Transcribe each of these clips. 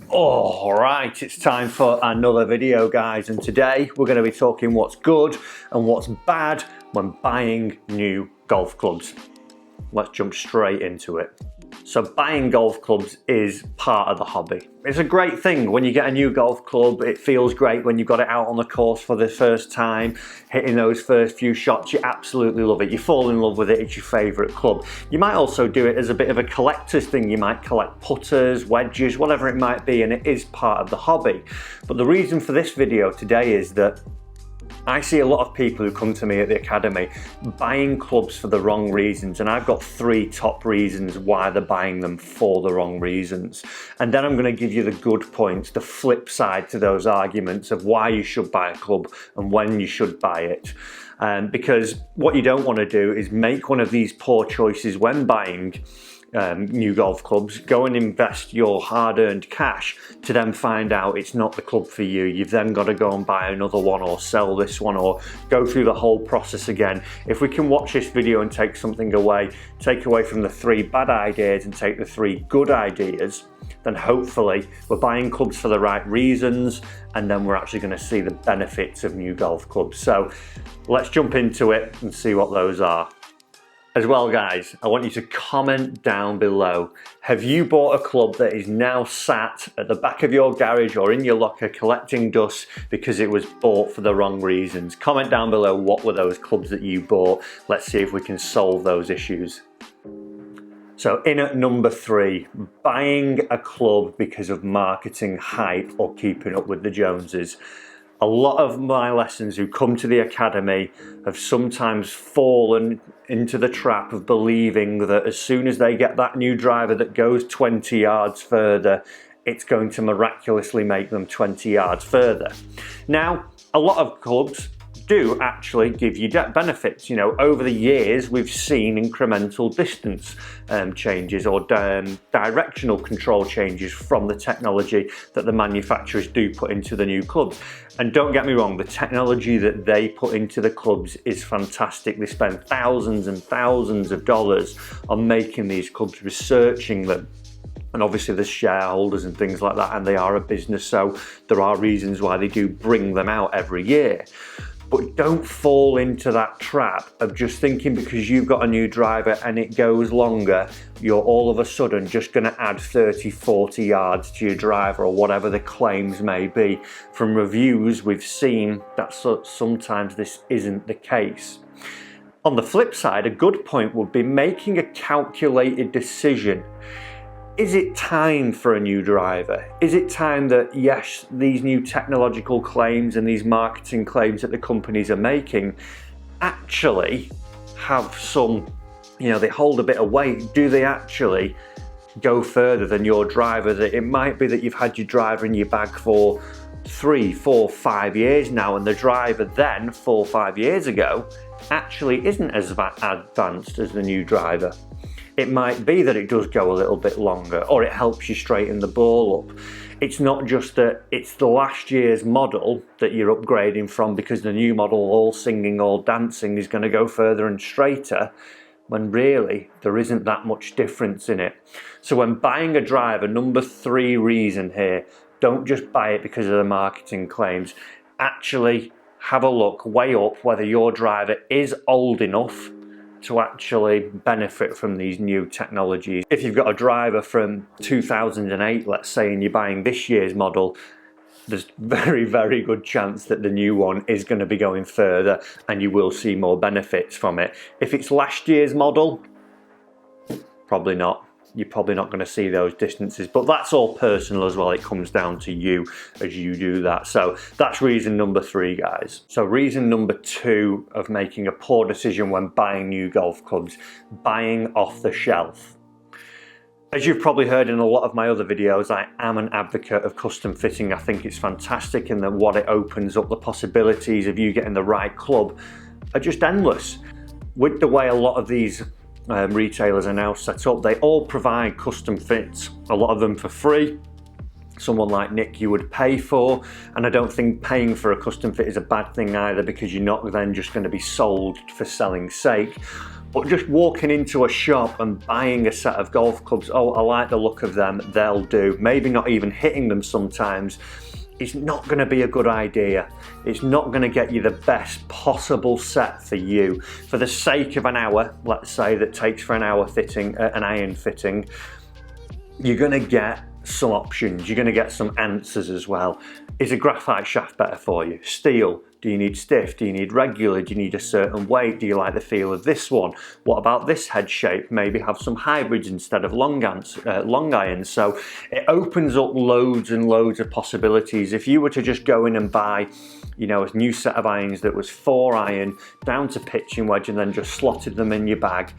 All right, it's time for another video, guys, and today we're going to be talking what's good and what's bad when buying new golf clubs. Let's jump straight into it. So buying golf clubs is part of the hobby. It's a great thing when you get a new golf club. It feels great when you've got it out on the course for the first time, hitting those first few shots. You absolutely love it. You fall in love with it. It's your favorite club. You might also do it as a bit of a collector's thing. You might collect putters, wedges, whatever it might be, and it is part of the hobby. But the reason for this video today is that I see a lot of people who come to me at the academy buying clubs for the wrong reasons, and I've got 3 top reasons why they're buying them for the wrong reasons. And then I'm going to give you the good points, the flip side to those arguments of why you should buy a club and when you should buy it. Because what you don't want to do is make one of these poor choices when buying new golf clubs, go and invest your hard-earned cash to then find out it's not the club for you. You've then got to go and buy another one or sell this one or go through the whole process again. If we can watch this video and take something away, take away from the 3 bad ideas and take the 3 good ideas, then hopefully we're buying clubs for the right reasons, and then we're actually going to see the benefits of new golf clubs. So let's jump into it and see what those are. As well, guys, I want you to comment down below. Have you bought a club that is now sat at the back of your garage or in your locker collecting dust because it was bought for the wrong reasons? Comment down below what were those clubs that you bought. Let's see if we can solve those issues. So in at number 3, buying a club because of marketing hype or keeping up with the Joneses. A lot of my lessons who come to the academy have sometimes fallen into the trap of believing that as soon as they get that new driver that goes 20 yards further, it's going to miraculously make them 20 yards further. Now, a lot of clubs do actually give you benefits. You know, over the years we've seen incremental distance changes or directional control changes from the technology that the manufacturers do put into the new clubs. And don't get me wrong, the technology that they put into the clubs is fantastic. They spend thousands and thousands of dollars on making these clubs, researching them. And obviously there's shareholders and things like that, and they are a business, so there are reasons why they do bring them out every year. But don't fall into that trap of just thinking because you've got a new driver and it goes longer, you're all of a sudden just going to add 30, 40 yards to your driver or whatever the claims may be. From reviews, we've seen that sometimes this isn't the case. On the flip side, a good point would be making a calculated decision. Is it time for a new driver? Is it time that, yes, these new technological claims and these marketing claims that the companies are making actually have some, you know, they hold a bit of weight? Do they actually go further than your driver? That it might be that you've had your driver in your bag for 3, 4, 5 years now, and the driver then 4 or 5 years ago actually isn't as advanced as the new driver. It might be that it does go a little bit longer, or it helps you straighten the ball up. It's not just that it's the last year's model that you're upgrading from because the new model, all singing, all dancing, is going to go further and straighter, when really there isn't that much difference in it. So when buying a driver, number 3 reason here, don't just buy it because of the marketing claims. Actually have a look, weigh up whether your driver is old enough to actually benefit from these new technologies. If you've got a driver from 2008, let's say, and you're buying this year's model, there's very, very good chance that the new one is going to be going further and you will see more benefits from it. If it's last year's model, probably not. You're probably not going to see those distances, but that's all personal as well. It comes down to you as you do that. So that's reason number 3, guys. So reason number 2 of making a poor decision when buying new golf clubs, buying off the shelf. As you've probably heard in a lot of my other videos, I am an advocate of custom fitting. I think it's fantastic, and that what it opens up, the possibilities of you getting the right club are just endless. With the way a lot of these retailers are now set up, they all provide custom fits, a lot of them for free. Someone like Nick you would pay for, and I don't think paying for a custom fit is a bad thing either, because you're not then just going to be sold for selling's sake. But just walking into a shop and buying a set of golf clubs, oh, I like the look of them, they'll do. Maybe not even hitting them sometimes. It's not going to be a good idea. It's not going to get you the best possible set for you. For the sake of an hour, let's say, that takes for an hour fitting, an iron fitting, you're going to get some options. You're going to get some answers as well. Is a graphite shaft better for you? Steel? Do you need stiff? Do you need regular? Do you need a certain weight? Do you like the feel of this one? What about this head shape? Maybe have some hybrids instead of long irons. So it opens up loads and loads of possibilities. If you were to just go in and buy, you know, a new set of irons that was 4 iron down to pitching wedge and then just slotted them in your bag,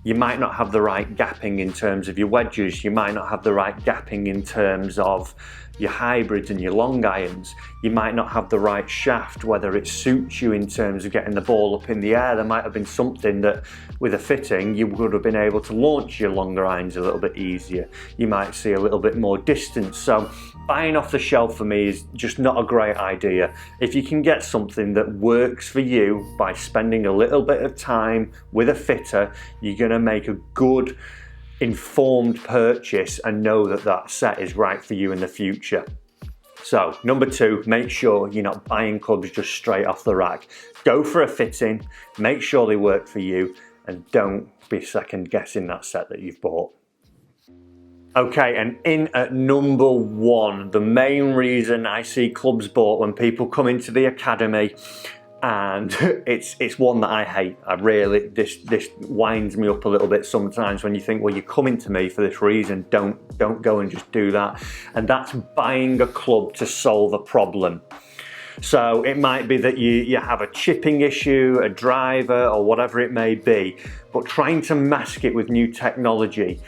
you might not have the right gapping in terms of your wedges. You might not have the right gapping in terms of your hybrids and your long irons. You might not have the right shaft, whether it suits you in terms of getting the ball up in the air. There might have been something that with a fitting you would have been able to launch your longer irons a little bit easier. You might see a little bit more distance. So buying off the shelf for me is just not a great idea. If you can get something that works for you by spending a little bit of time with a fitter, you're going to make a good informed purchase and know that that set is right for you in the future. So number 2, make sure you're not buying clubs just straight off the rack. Go for a fitting, make sure they work for you, and don't be second guessing that set that you've bought. Okay, and in at number 1, the main reason I see clubs bought when people come into the academy, and it's one that I hate. This winds me up a little bit sometimes when you think, well, you're coming to me for this reason, don't go and just do that. And that's buying a club to solve a problem. So it might be that you have a chipping issue, a driver, or whatever it may be, but trying to mask it with new technology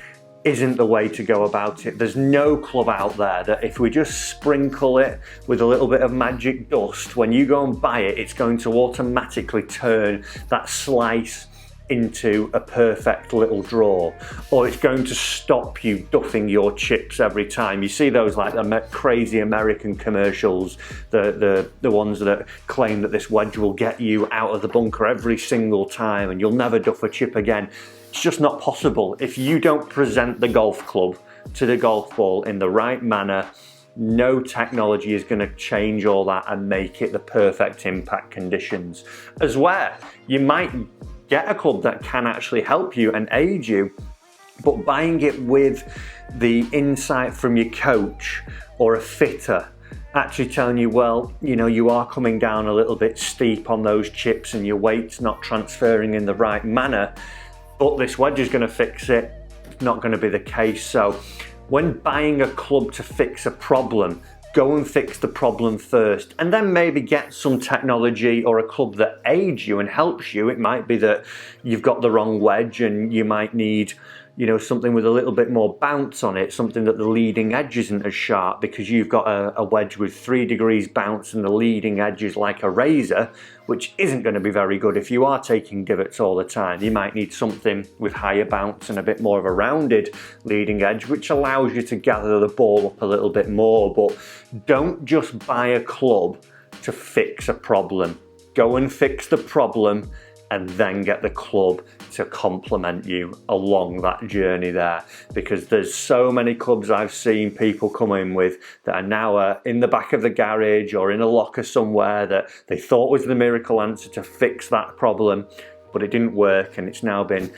isn't the way to go about it. There's no club out there that if we just sprinkle it with a little bit of magic dust, when you go and buy it, it's going to automatically turn that slice into a perfect little draw, or it's going to stop you duffing your chips every time. You see those like the crazy American commercials, the ones that claim that this wedge will get you out of the bunker every single time and you'll never duff a chip again. It's just not possible. If you don't present the golf club to the golf ball in the right manner, no technology is going to change all that and make it the perfect impact conditions. As where you might get a club that can actually help you and aid you, but buying it with the insight from your coach or a fitter actually telling you, well, you know, you are coming down a little bit steep on those chips and your weight's not transferring in the right manner, but this wedge is going to fix it. It's not going to be the case. So when buying a club to fix a problem, go and fix the problem first, and then maybe get some technology or a club that aids you and helps you. It might be that you've got the wrong wedge and you might need, you know, something with a little bit more bounce on it, something that the leading edge isn't as sharp because you've got a wedge with 3 degrees bounce and the leading edge is like a razor, which isn't going to be very good if you are taking divots all the time. You might need something with higher bounce and a bit more of a rounded leading edge, which allows you to gather the ball up a little bit more. But don't just buy a club to fix a problem. Go and fix the problem and then get the club to complement you along that journey there, because there's so many clubs I've seen people come in with that are now in the back of the garage or in a locker somewhere that they thought was the miracle answer to fix that problem, but it didn't work and it's now been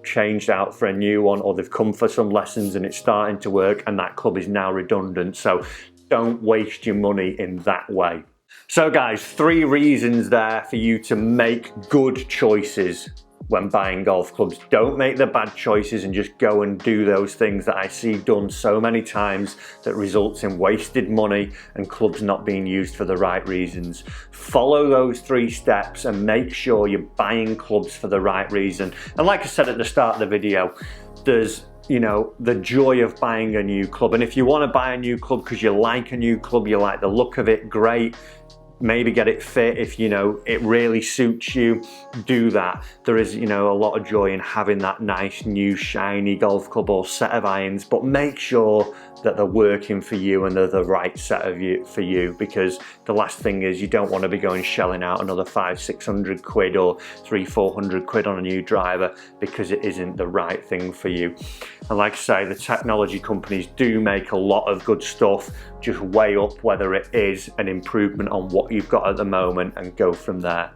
changed out for a new one, or they've come for some lessons and it's starting to work and that club is now redundant. So don't waste your money in that way. So guys, 3 reasons there for you to make good choices when buying golf clubs. Don't make the bad choices and just go and do those things that I see done so many times that results in wasted money and clubs not being used for the right reasons. Follow those 3 steps and make sure you're buying clubs for the right reason. And like I said at the start of the video, there's, you know, the joy of buying a new club. And if you want to buy a new club because you like a new club, you like the look of it, great. maybe get it fit. If you know it really suits you, do that. There is, you know, a lot of joy in having that nice new shiny golf club or set of irons, but make sure that they're working for you and they're the right set of for you, because the last thing is you don't want to be going shelling out another 500-600 quid or 300-400 quid on a new driver because it isn't the right thing for you. And like I say, the technology companies do make a lot of good stuff. Just weigh up whether it is an improvement on what you've got at the moment and go from there.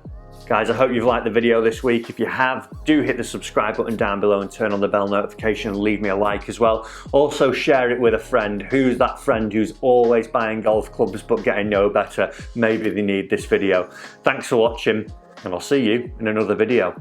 Guys, I hope you've liked the video this week. If you have, do hit the subscribe button down below and turn on the bell notification and leave me a like as well. Also share it with a friend. Who's that friend who's always buying golf clubs but getting no better? Maybe they need this video. Thanks for watching, and I'll see you in another video.